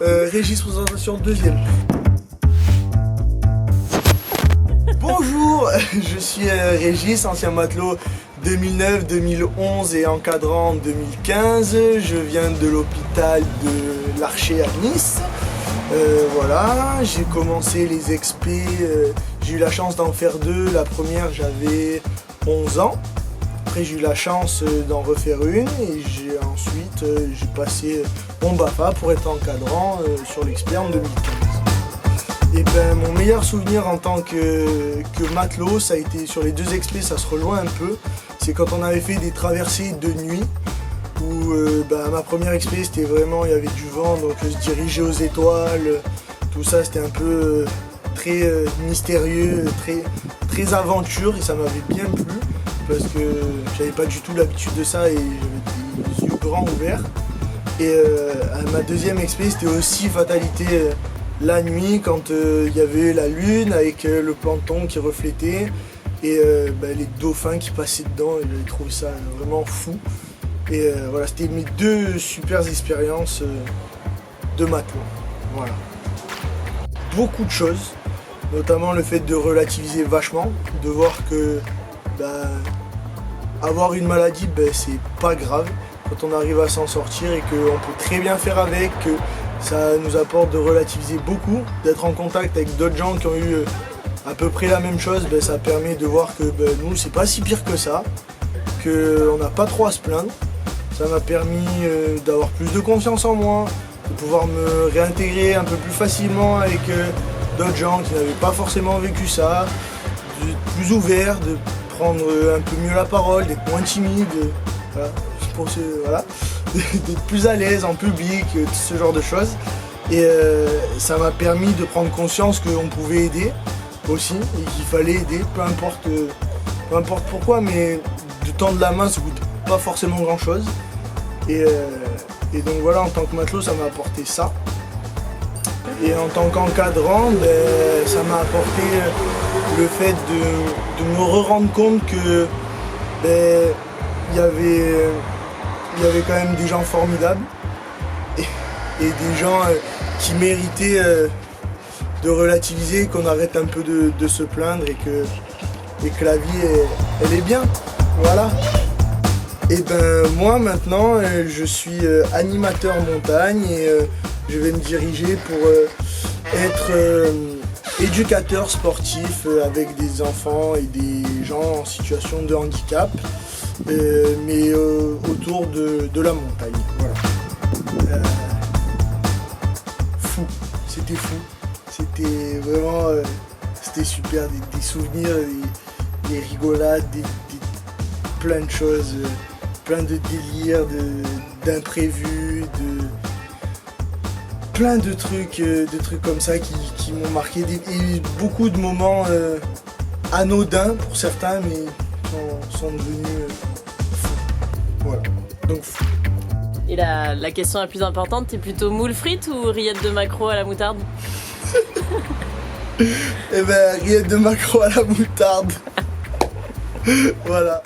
Régis, présentation deuxième. Bonjour, je suis Régis, ancien matelot 2009, 2011 et encadrant en 2015. Je viens de l'hôpital de l'Archer à Nice. Voilà, j'ai commencé les expés, j'ai eu la chance d'en faire deux. La première, j'avais 11 ans. Après, j'ai eu la chance d'en refaire une et ensuite j'ai passé mon BAFA pour être encadrant sur l'expé en 2015. Et ben, mon meilleur souvenir en tant que matelot, ça a été sur les deux expés, ça se rejoint un peu. C'est quand on avait fait des traversées de nuit où ma première expé, c'était vraiment, il y avait du vent, donc se diriger aux étoiles, tout ça, c'était un peu très mystérieux, très aventure, et ça m'avait bien plu parce que j'avais pas du tout l'habitude de ça et j'avais des yeux grands ouverts. Et ma deuxième expé, c'était aussi fatalité la nuit quand il y avait la lune avec le plancton qui reflétait et les dauphins qui passaient dedans, et j'avais trouvé ça vraiment fou. Et voilà, c'était mes deux super expériences de matelot. Voilà. Beaucoup de choses, notamment le fait de relativiser vachement, de voir que avoir une maladie, c'est pas grave quand on arrive à s'en sortir et qu'on peut très bien faire avec, que ça nous apporte de relativiser beaucoup, d'être en contact avec d'autres gens qui ont eu à peu près la même chose, ça permet de voir que nous c'est pas si pire que ça, qu'on n'a pas trop à se plaindre. Ça m'a permis d'avoir plus de confiance en moi, de pouvoir me réintégrer un peu plus facilement avec d'autres gens qui n'avaient pas forcément vécu ça, d'être plus ouvert, de prendre un peu mieux la parole, d'être moins timide, voilà, d'être plus à l'aise en public, ce genre de choses. Et ça m'a permis de prendre conscience qu'on pouvait aider aussi et qu'il fallait aider, peu importe pourquoi, mais de tendre la main, ça coûte pas forcément grand chose. Et donc voilà, en tant que matelot, ça m'a apporté ça. Et en tant qu'encadrant, ça m'a apporté le fait de me rendre compte que il y avait quand même des gens formidables et des gens qui méritaient de relativiser, qu'on arrête un peu de se plaindre et que la vie elle est bien. Voilà. Et moi maintenant je suis animateur montagne et je vais me diriger pour être éducateur sportif avec des enfants et des gens en situation de handicap, mais autour de la montagne. Voilà. C'était fou, c'était vraiment c'était super, des souvenirs, des rigolades, plein de choses. Plein de délires, d'imprévus, plein de trucs comme ça qui m'ont marqué, et beaucoup de moments anodins pour certains, mais sont devenus fous. Voilà, donc fou. Et la question la plus importante, t'es plutôt moule frites ou rillettes de maquereau à la moutarde? Rillettes de maquereau à la moutarde. Voilà.